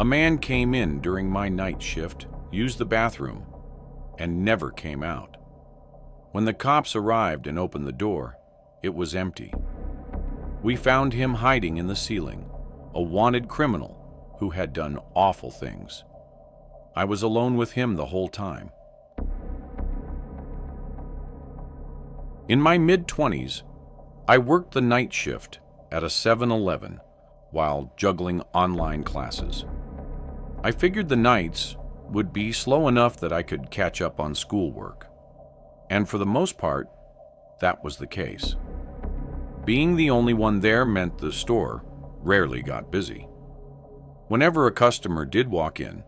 A man came in during my night shift, used the bathroom, and never came out. When the cops arrived and opened the door, it was empty. We found him hiding in the ceiling, a wanted criminal who had done awful things. I was alone with him the whole time. In my mid-20s, I worked the night shift at a 7-Eleven while juggling online classes. I figured the nights would be slow enough that I could catch up on schoolwork. And for the most part, that was the case. Being the only one there meant the store rarely got busy. Whenever a customer did walk in,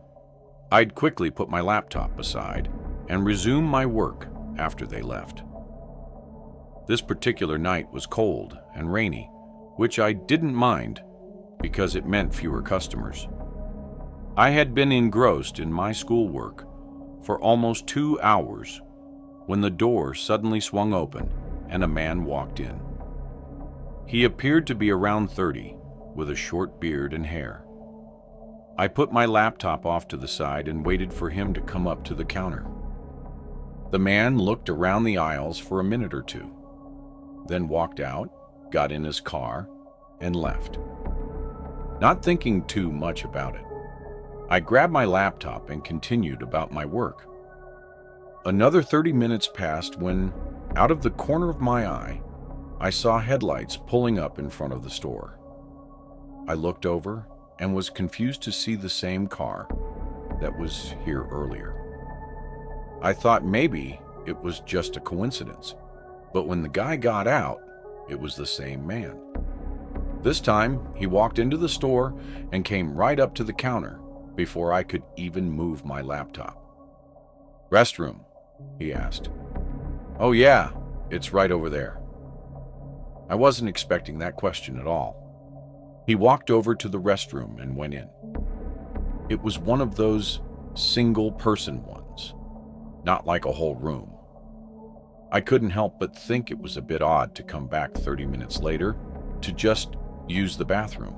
I'd quickly put my laptop aside and resume my work after they left. This particular night was cold and rainy, which I didn't mind because it meant fewer customers. I had been engrossed in my schoolwork for almost 2 hours when the door suddenly swung open and a man walked in. He appeared to be around 30, with a short beard and hair. I put my laptop off to the side and waited for him to come up to the counter. The man looked around the aisles for a minute or two, then walked out, got in his car, and left. Not thinking too much about it, I grabbed my laptop and continued about my work. Another 30 minutes passed when, out of the corner of my eye, I saw headlights pulling up in front of the store. I looked over and was confused to see the same car that was here earlier. I thought maybe it was just a coincidence, but when the guy got out, it was the same man. This time, he walked into the store and came right up to the counter before I could even move my laptop. "Restroom?" he asked. "Oh yeah, it's right over there." I wasn't expecting that question at all. He walked over to the restroom and went in. It was one of those single-person ones, not like a whole room. I couldn't help but think it was a bit odd to come back 30 minutes later to just use the bathroom.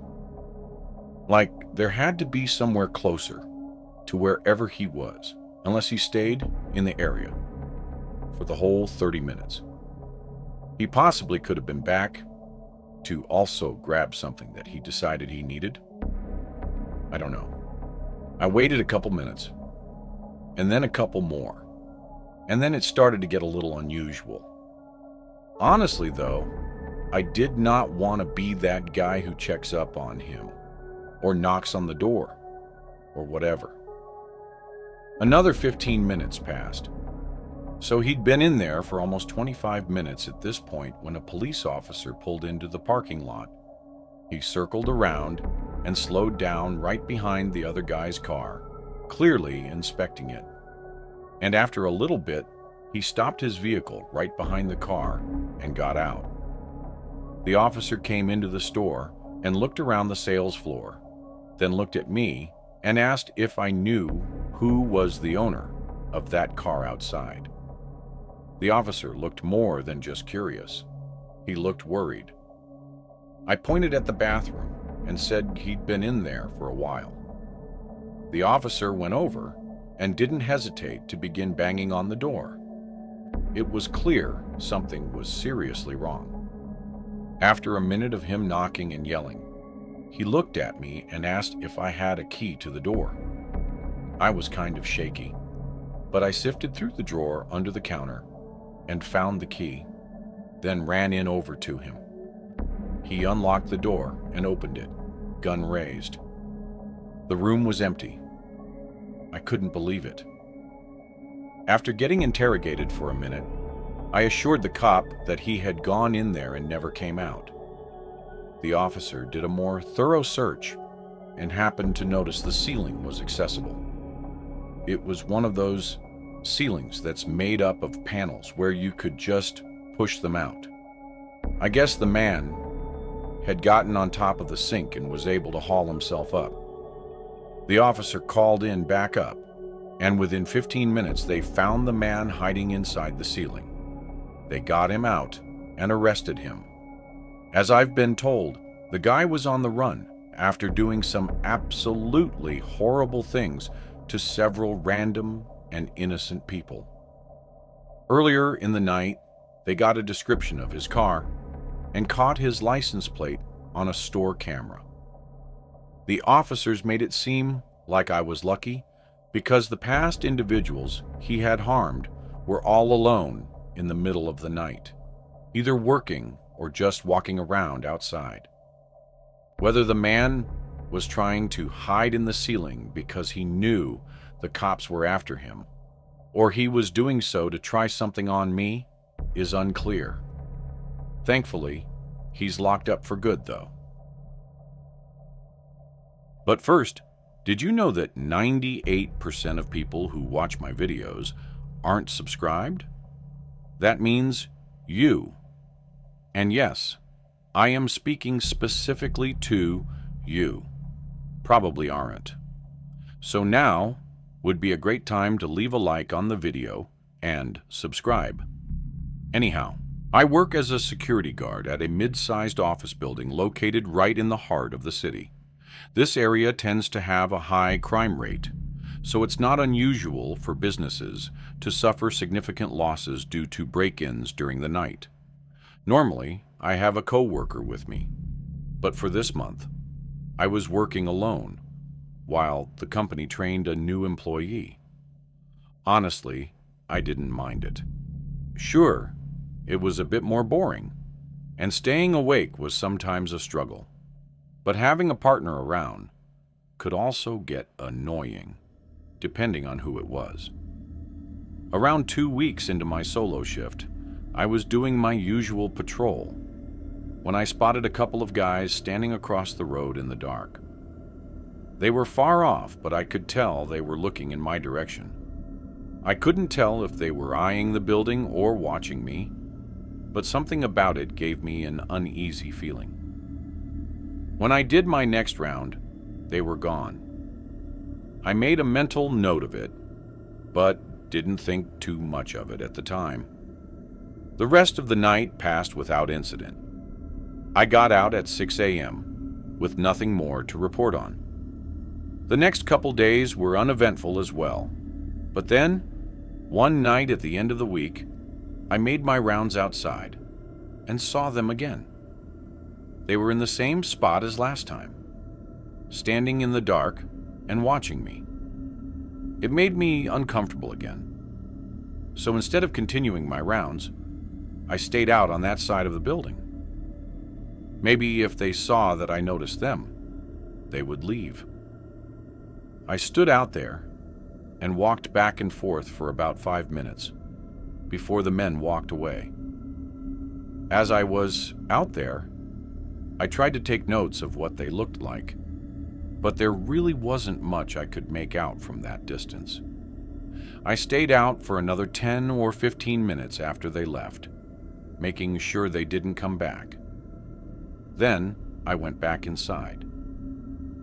Like there had to be somewhere closer to wherever he was, unless he stayed in the area for the whole 30 minutes. He possibly could have been back to also grab something that he decided he needed. I don't know. I waited a couple minutes, and then a couple more, and then it started to get a little unusual. Honestly, though, I did not want to be that guy who checks up on him, or knocks on the door, or whatever. Another 15 minutes passed. So he'd been in there for almost 25 minutes at this point when a police officer pulled into the parking lot. He circled around and slowed down right behind the other guy's car, clearly inspecting it. And after a little bit, he stopped his vehicle right behind the car and got out. The officer came into the store and looked around the sales floor, then looked at me and asked if I knew who was the owner of that car outside. The officer looked more than just curious. He looked worried. I pointed at the bathroom and said he'd been in there for a while. The officer went over and didn't hesitate to begin banging on the door. It was clear something was seriously wrong. After a minute of him knocking and yelling, he looked at me and asked if I had a key to the door. I was kind of shaky, but I sifted through the drawer under the counter and found the key, then ran in over to him. He unlocked the door and opened it, gun raised. The room was empty. I couldn't believe it. After getting interrogated for a minute, I assured the cop that he had gone in there and never came out. The officer did a more thorough search and happened to notice the ceiling was accessible. It was one of those ceilings that's made up of panels where you could just push them out. I guess the man had gotten on top of the sink and was able to haul himself up. The officer called in back up, and within 15 minutes they found the man hiding inside the ceiling. They got him out and arrested him. As I've been told, the guy was on the run after doing some absolutely horrible things to several random and innocent people. Earlier in the night, they got a description of his car and caught his license plate on a store camera. The officers made it seem like I was lucky because the past individuals he had harmed were all alone in the middle of the night, either working or just walking around outside. Whether the man was trying to hide in the ceiling because he knew the cops were after him, or he was doing so to try something on me, is unclear. Thankfully, he's locked up for good, though. But first, did you know that 98% of people who watch my videos aren't subscribed? That means you. And yes, I am speaking specifically to you. Probably aren't. So now would be a great time to leave a like on the video and subscribe. Anyhow, I work as a security guard at a mid-sized office building located right in the heart of the city. This area tends to have a high crime rate, so it's not unusual for businesses to suffer significant losses due to break-ins during the night. Normally, I have a co-worker with me, but for this month, I was working alone while the company trained a new employee. Honestly, I didn't mind it. Sure, it was a bit more boring, and staying awake was sometimes a struggle, but having a partner around could also get annoying, depending on who it was. Around 2 weeks into my solo shift, I was doing my usual patrol when I spotted a couple of guys standing across the road in the dark. They were far off, but I could tell they were looking in my direction. I couldn't tell if they were eyeing the building or watching me, but something about it gave me an uneasy feeling. When I did my next round, they were gone. I made a mental note of it, but didn't think too much of it at the time. The rest of the night passed without incident. I got out at 6 a.m. with nothing more to report on. The next couple days were uneventful as well, but then, one night at the end of the week, I made my rounds outside and saw them again. They were in the same spot as last time, standing in the dark and watching me. It made me uncomfortable again. So instead of continuing my rounds, I stayed out on that side of the building. Maybe if they saw that I noticed them, they would leave. I stood out there and walked back and forth for about 5 minutes before the men walked away. As I was out there, I tried to take notes of what they looked like, but there really wasn't much I could make out from that distance. I stayed out for another 10 or 15 minutes after they left, making sure they didn't come back. Then I went back inside.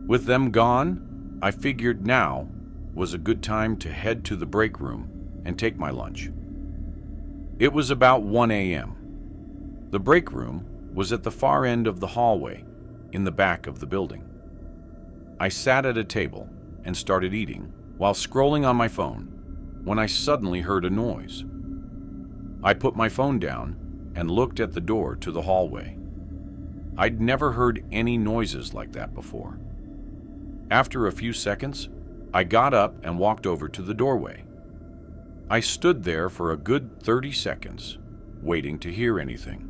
With them gone, I figured now was a good time to head to the break room and take my lunch. It was about 1 a.m. The break room was at the far end of the hallway in the back of the building. I sat at a table and started eating while scrolling on my phone when I suddenly heard a noise. I put my phone down and looked at the door to the hallway. I'd never heard any noises like that before. After a few seconds, I got up and walked over to the doorway. I stood there for a good 30 seconds, waiting to hear anything.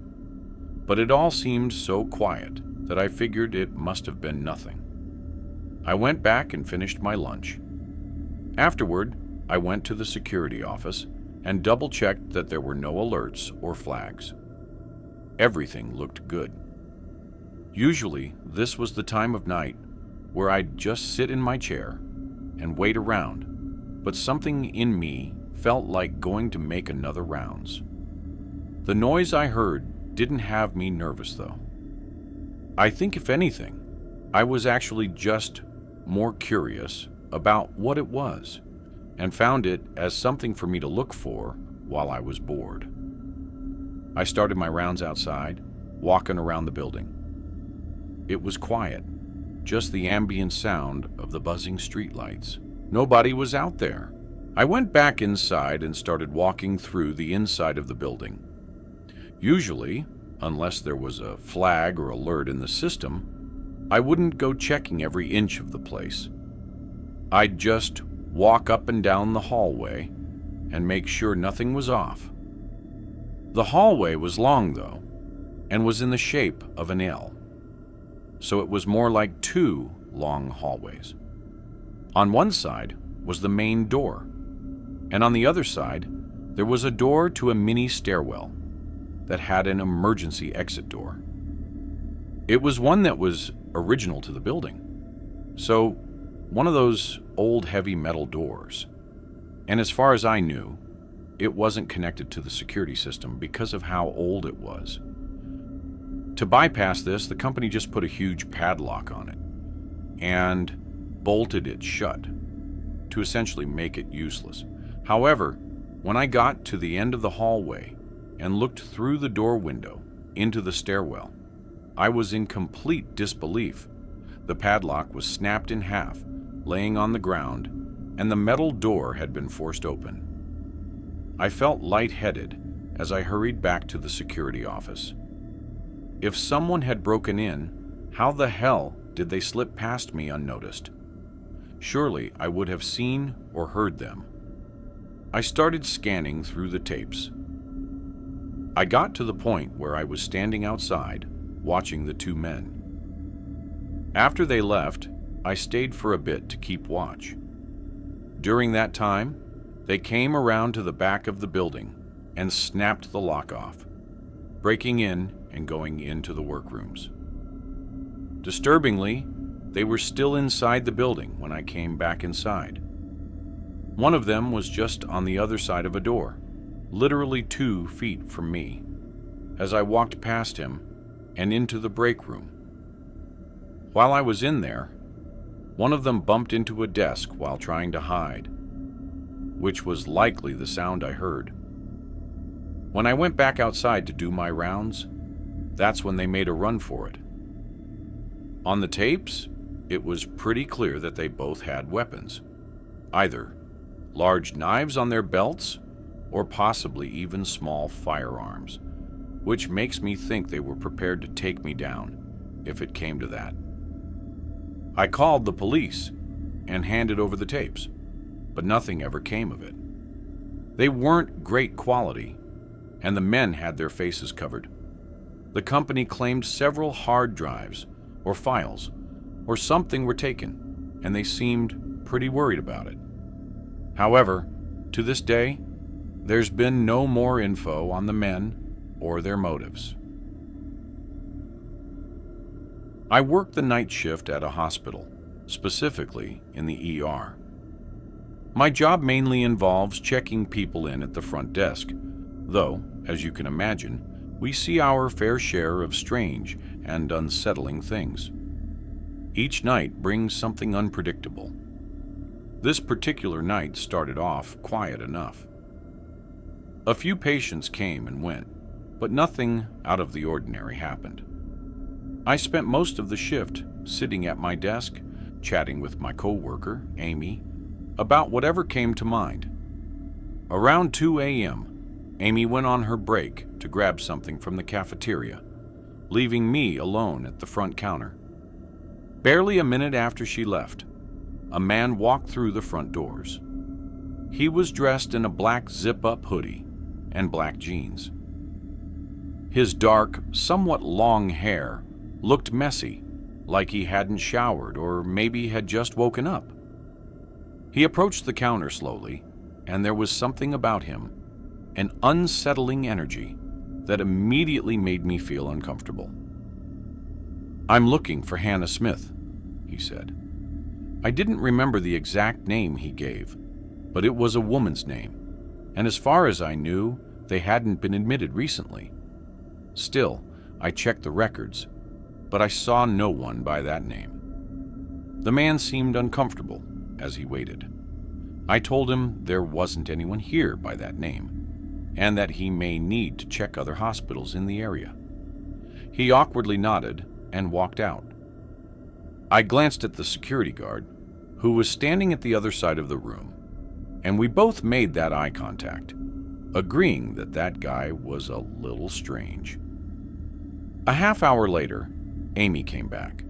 But it all seemed so quiet that I figured it must have been nothing. I went back and finished my lunch. Afterward, I went to the security office and double-checked that there were no alerts or flags. Everything looked good. Usually, this was the time of night where I'd just sit in my chair and wait around, but something in me felt like going to make another rounds. The noise I heard didn't have me nervous, though. I think, if anything, I was actually just more curious about what it was and found it as something for me to look for while I was bored. I started my rounds outside, walking around the building. It was quiet, just the ambient sound of the buzzing streetlights. Nobody was out there. I went back inside and started walking through the inside of the building. Usually, unless there was a flag or alert in the system, I wouldn't go checking every inch of the place. I'd just walk up and down the hallway and make sure nothing was off. The hallway was long, though, and was in the shape of an L, so it was more like two long hallways. On one side was the main door, and on the other side there was a door to a mini stairwell that had an emergency exit door. It was one that was original to the building, so one of those old heavy metal doors. And as far as I knew, it wasn't connected to the security system because of how old it was. To bypass this, the company just put a huge padlock on it and bolted it shut to essentially make it useless. However, when I got to the end of the hallway and looked through the door window into the stairwell, I was in complete disbelief. The padlock was snapped in half, laying on the ground, and the metal door had been forced open. I felt lightheaded as I hurried back to the security office. If someone had broken in, how the hell did they slip past me unnoticed? Surely I would have seen or heard them. I started scanning through the tapes. I got to the point where I was standing outside, watching the two men. After they left, I stayed for a bit to keep watch. During that time, they came around to the back of the building and snapped the lock off, breaking in and going into the workrooms. Disturbingly, they were still inside the building when I came back inside. One of them was just on the other side of a door, literally 2 feet from me, as I walked past him and into the break room. While I was in there, one of them bumped into a desk while trying to hide, which was likely the sound I heard. When I went back outside to do my rounds, that's when they made a run for it. On the tapes, it was pretty clear that they both had weapons, either large knives on their belts or possibly even small firearms, which makes me think they were prepared to take me down if it came to that. I called the police and handed over the tapes, but nothing ever came of it. They weren't great quality, and the men had their faces covered. The company claimed several hard drives or files or something were taken, and they seemed pretty worried about it. However, to this day, there's been no more info on the men or their motives. I worked the night shift at a hospital, specifically in the ER. My job mainly involves checking people in at the front desk, though, as you can imagine, we see our fair share of strange and unsettling things. Each night brings something unpredictable. This particular night started off quiet enough. A few patients came and went, but nothing out of the ordinary happened. I spent most of the shift sitting at my desk, chatting with my coworker, Amy, about whatever came to mind. Around 2 a.m., Amy went on her break to grab something from the cafeteria, leaving me alone at the front counter. Barely a minute after she left, a man walked through the front doors. He was dressed in a black zip-up hoodie and black jeans. His dark, somewhat long hair looked messy, like he hadn't showered or maybe had just woken up. He approached the counter slowly, and there was something about him, an unsettling energy, that immediately made me feel uncomfortable. "I'm looking for Hannah Smith," he said. I didn't remember the exact name he gave, but it was a woman's name, and as far as I knew, they hadn't been admitted recently. Still, I checked the records, but I saw no one by that name. The man seemed uncomfortable as he waited. I told him there wasn't anyone here by that name, and that he may need to check other hospitals in the area. He awkwardly nodded and walked out. I glanced at the security guard, who was standing at the other side of the room, and we both made that eye contact, agreeing that that guy was a little strange. A half hour later, Amy came back.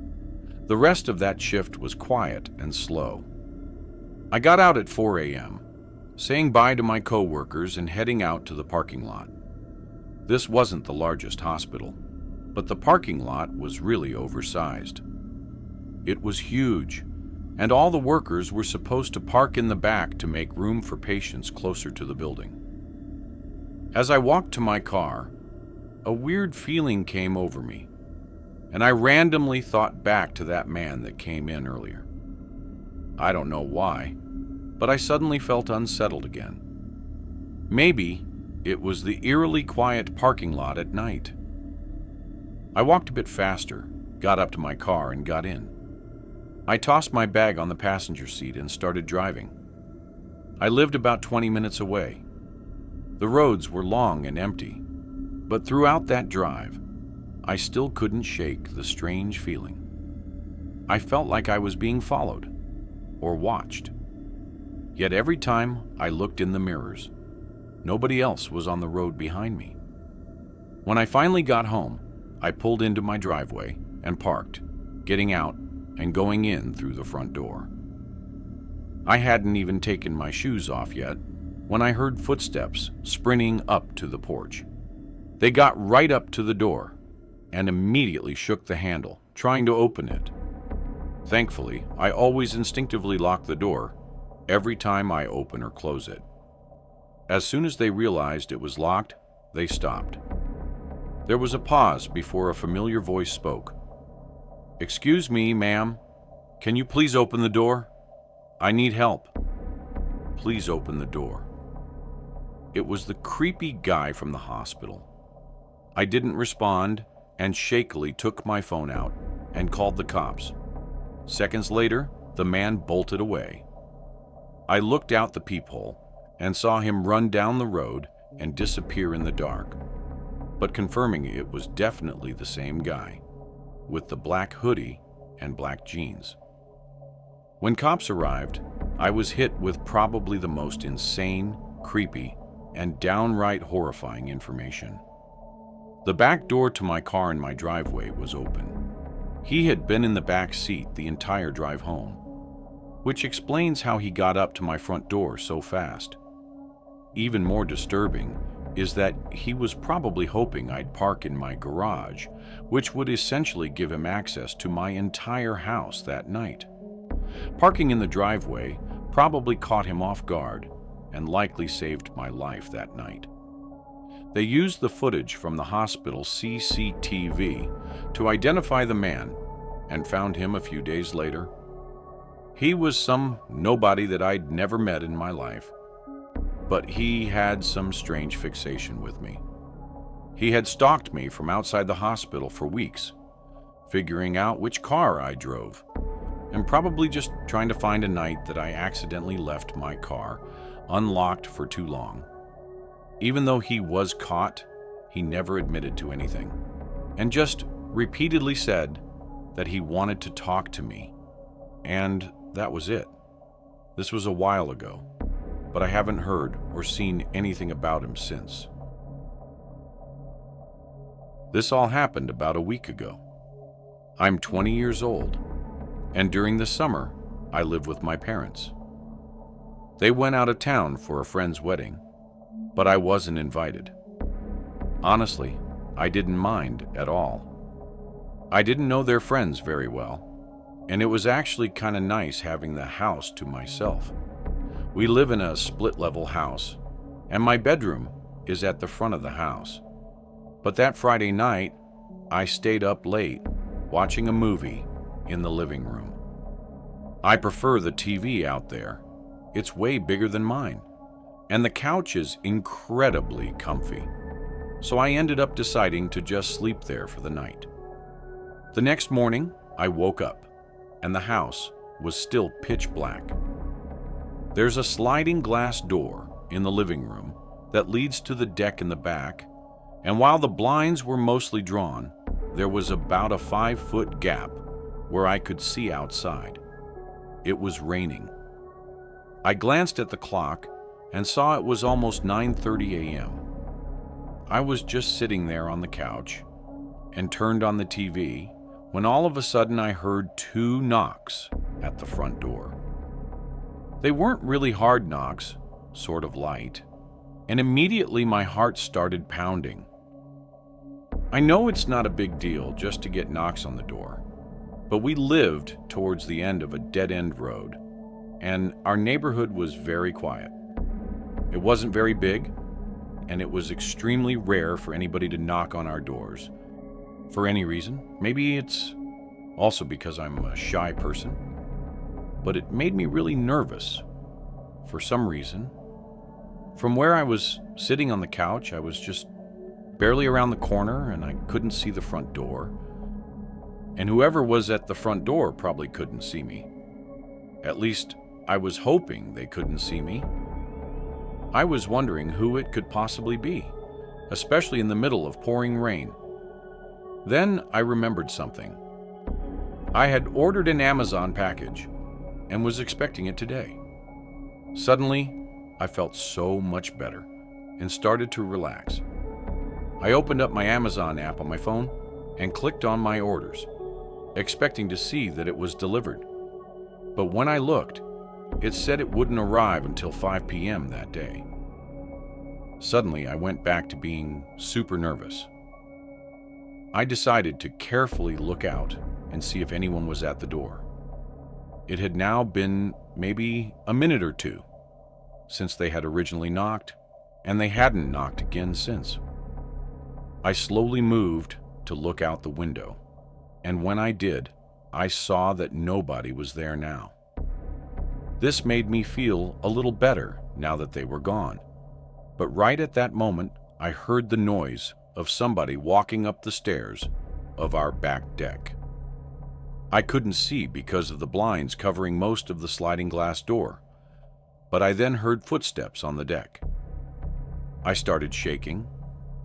The rest of that shift was quiet and slow. I got out at 4 a.m., saying bye to my co-workers and heading out to the parking lot. This wasn't the largest hospital, but the parking lot was really oversized. It was huge, and all the workers were supposed to park in the back to make room for patients closer to the building. As I walked to my car, a weird feeling came over me, and I randomly thought back to that man that came in earlier. I don't know why, but I suddenly felt unsettled again. Maybe it was the eerily quiet parking lot at night. I walked a bit faster, got up to my car, and got in. I tossed my bag on the passenger seat and started driving. I lived about 20 minutes away. The roads were long and empty, but throughout that drive, I still couldn't shake the strange feeling. I felt like I was being followed or watched. Yet every time I looked in the mirrors, nobody else was on the road behind me. When I finally got home, I pulled into my driveway and parked, getting out and going in through the front door. I hadn't even taken my shoes off yet when I heard footsteps sprinting up to the porch. They got right up to the door and immediately shook the handle, trying to open it. Thankfully, I always instinctively lock the door every time I open or close it. As soon as they realized it was locked, they stopped. There was a pause before a familiar voice spoke. "Excuse me, ma'am. Can you please open the door? I need help. Please open the door." It was the creepy guy from the hospital. I didn't respond and shakily took my phone out and called the cops. Seconds later, the man bolted away. I looked out the peephole and saw him run down the road and disappear in the dark, but confirming it was definitely the same guy, with the black hoodie and black jeans. When cops arrived, I was hit with probably the most insane, creepy, and downright horrifying information. The back door to my car in my driveway was open. He had been in the back seat the entire drive home, which explains how he got up to my front door so fast. Even more disturbing is that he was probably hoping I'd park in my garage, which would essentially give him access to my entire house that night. Parking in the driveway probably caught him off guard and likely saved my life that night. They used the footage from the hospital CCTV to identify the man and found him a few days later. He was some nobody that I'd never met in my life, but he had some strange fixation with me. He had stalked me from outside the hospital for weeks, figuring out which car I drove, and probably just trying to find a night that I accidentally left my car unlocked for too long. Even though he was caught, he never admitted to anything, and just repeatedly said that he wanted to talk to me, and that was it. This was a while ago, but I haven't heard or seen anything about him since. This all happened about a week ago. I'm 20 years old, and during the summer, I live with my parents. They went out of town for a friend's wedding, but I wasn't invited. Honestly, I didn't mind at all. I didn't know their friends very well, and it was actually kind of nice having the house to myself. We live in a split-level house, and my bedroom is at the front of the house. But that Friday night, I stayed up late watching a movie in the living room. I prefer the TV out there. It's way bigger than mine, and the couch is incredibly comfy. So I ended up deciding to just sleep there for the night. The next morning, I woke up, and the house was still pitch black. There's a sliding glass door in the living room that leads to the deck in the back, and while the blinds were mostly drawn, there was about a 5-foot gap where I could see outside. It was raining. I glanced at the clock and saw it was almost 9:30 a.m. I was just sitting there on the couch and turned on the TV when all of a sudden I heard 2 knocks at the front door. They weren't really hard knocks, sort of light, and immediately my heart started pounding. I know it's not a big deal just to get knocks on the door, but we lived towards the end of a dead-end road, and our neighborhood was very quiet. It wasn't very big, and it was extremely rare for anybody to knock on our doors. For any reason, maybe it's also because I'm a shy person, but it made me really nervous for some reason. From where I was sitting on the couch, I was just barely around the corner and I couldn't see the front door. And whoever was at the front door probably couldn't see me. At least I was hoping they couldn't see me. I was wondering who it could possibly be, especially in the middle of pouring rain. Then I remembered something. I had ordered an Amazon package and was expecting it today. Suddenly, I felt so much better and started to relax. I opened up my Amazon app on my phone and clicked on my orders, expecting to see that it was delivered. But when I looked, it said it wouldn't arrive until 5 p.m. that day. Suddenly, I went back to being super nervous. I decided to carefully look out and see if anyone was at the door. It had now been maybe a minute or two since they had originally knocked, and they hadn't knocked again since. I slowly moved to look out the window, and when I did, I saw that nobody was there now. This made me feel a little better now that they were gone, but right at that moment, I heard the noise of somebody walking up the stairs of our back deck. I couldn't see because of the blinds covering most of the sliding glass door, but I then heard footsteps on the deck. I started shaking,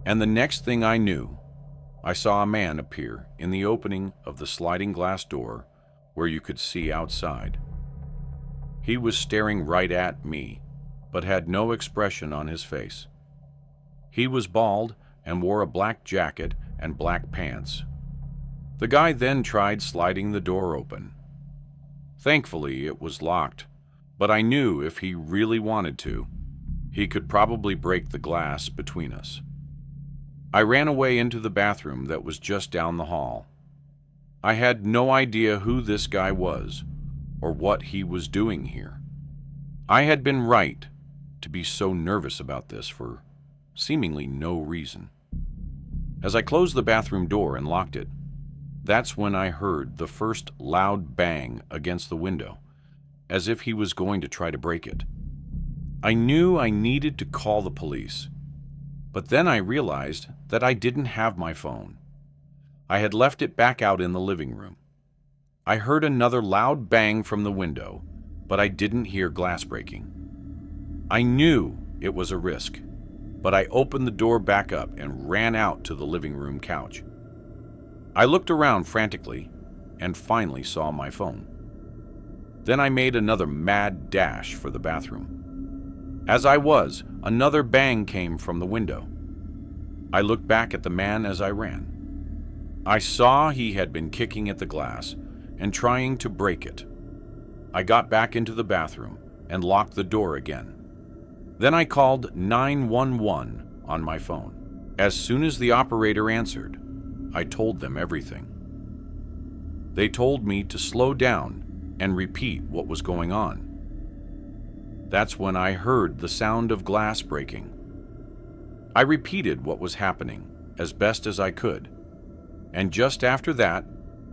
and the next thing I knew, I saw a man appear in the opening of the sliding glass door where you could see outside. He was staring right at me, but had no expression on his face. He was bald and wore a black jacket and black pants. The guy then tried sliding the door open. Thankfully, it was locked, but I knew if he really wanted to, he could probably break the glass between us. I ran away into the bathroom that was just down the hall. I had no idea who this guy was or what he was doing here. I had been right to be so nervous about this for seemingly no reason. As I closed the bathroom door and locked it, that's when I heard the first loud bang against the window, as if he was going to try to break it. I knew I needed to call the police, but then I realized that I didn't have my phone. I had left it back out in the living room. I heard another loud bang from the window, but I didn't hear glass breaking. I knew it was a risk, but I opened the door back up and ran out to the living room couch. I looked around frantically and finally saw my phone. Then I made another mad dash for the bathroom. As I was, another bang came from the window. I looked back at the man as I ran. I saw he had been kicking at the glass and trying to break it. I got back into the bathroom and locked the door again. Then I called 911 on my phone. As soon as the operator answered, I told them everything. They told me to slow down and repeat what was going on. That's when I heard the sound of glass breaking. I repeated what was happening as best as I could, and just after that,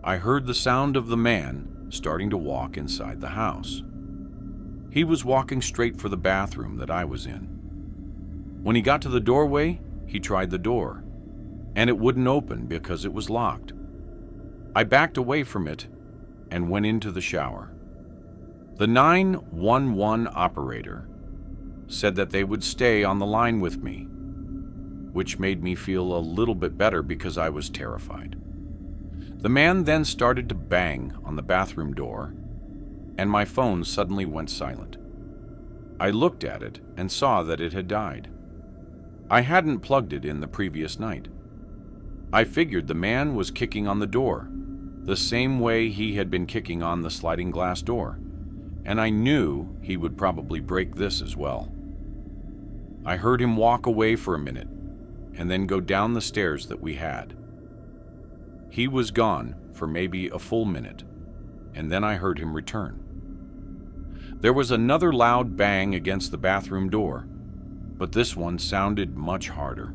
I heard the sound of the man starting to walk inside the house. He was walking straight for the bathroom that I was in. When he got to the doorway, he tried the door, and it wouldn't open because it was locked. I backed away from it and went into the shower. The 911 operator said that they would stay on the line with me, which made me feel a little bit better because I was terrified. The man then started to bang on the bathroom door, and my phone suddenly went silent. I looked at it and saw that it had died. I hadn't plugged it in the previous night. I figured the man was kicking on the door, the same way he had been kicking on the sliding glass door, and I knew he would probably break this as well. I heard him walk away for a minute, and then go down the stairs that we had. He was gone for maybe a full minute, and then I heard him return. There was another loud bang against the bathroom door, but this one sounded much harder.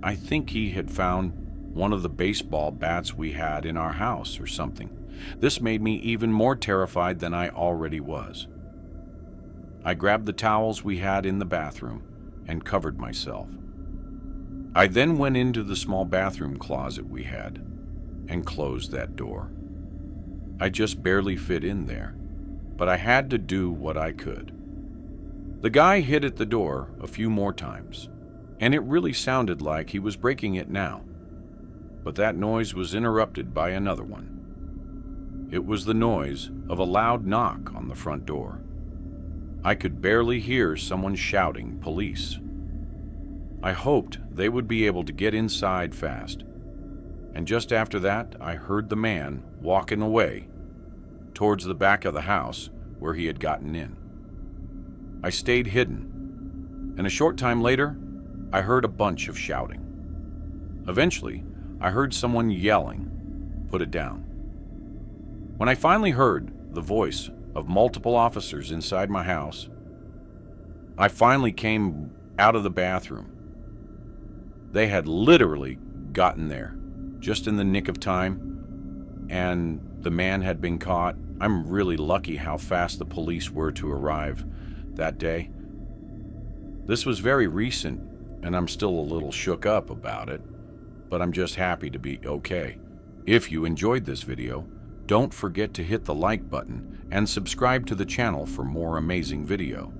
I think he had found one of the baseball bats we had in our house or something. This made me even more terrified than I already was. I grabbed the towels we had in the bathroom and covered myself. I then went into the small bathroom closet we had and closed that door. I just barely fit in there, but I had to do what I could. The guy hit at the door a few more times, and it really sounded like he was breaking it now. But that noise was interrupted by another one. It was the noise of a loud knock on the front door. I could barely hear someone shouting, "Police." I hoped they would be able to get inside fast. And just after that, I heard the man walking away towards the back of the house where he had gotten in. I stayed hidden, and a short time later, I heard a bunch of shouting. Eventually, I heard someone yelling, "Put it down." When I finally heard the voice of multiple officers inside my house, I finally came out of the bathroom. They had literally gotten there just in the nick of time, and the man had been caught. I'm really lucky how fast the police were to arrive that day. This was very recent, and I'm still a little shook up about it, but I'm just happy to be okay. If you enjoyed this video, don't forget to hit the like button and subscribe to the channel for more amazing video.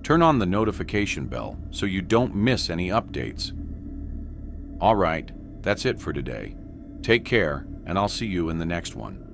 Turn on the notification bell so you don't miss any updates. All right, that's it for today. Take care, and I'll see you in the next one.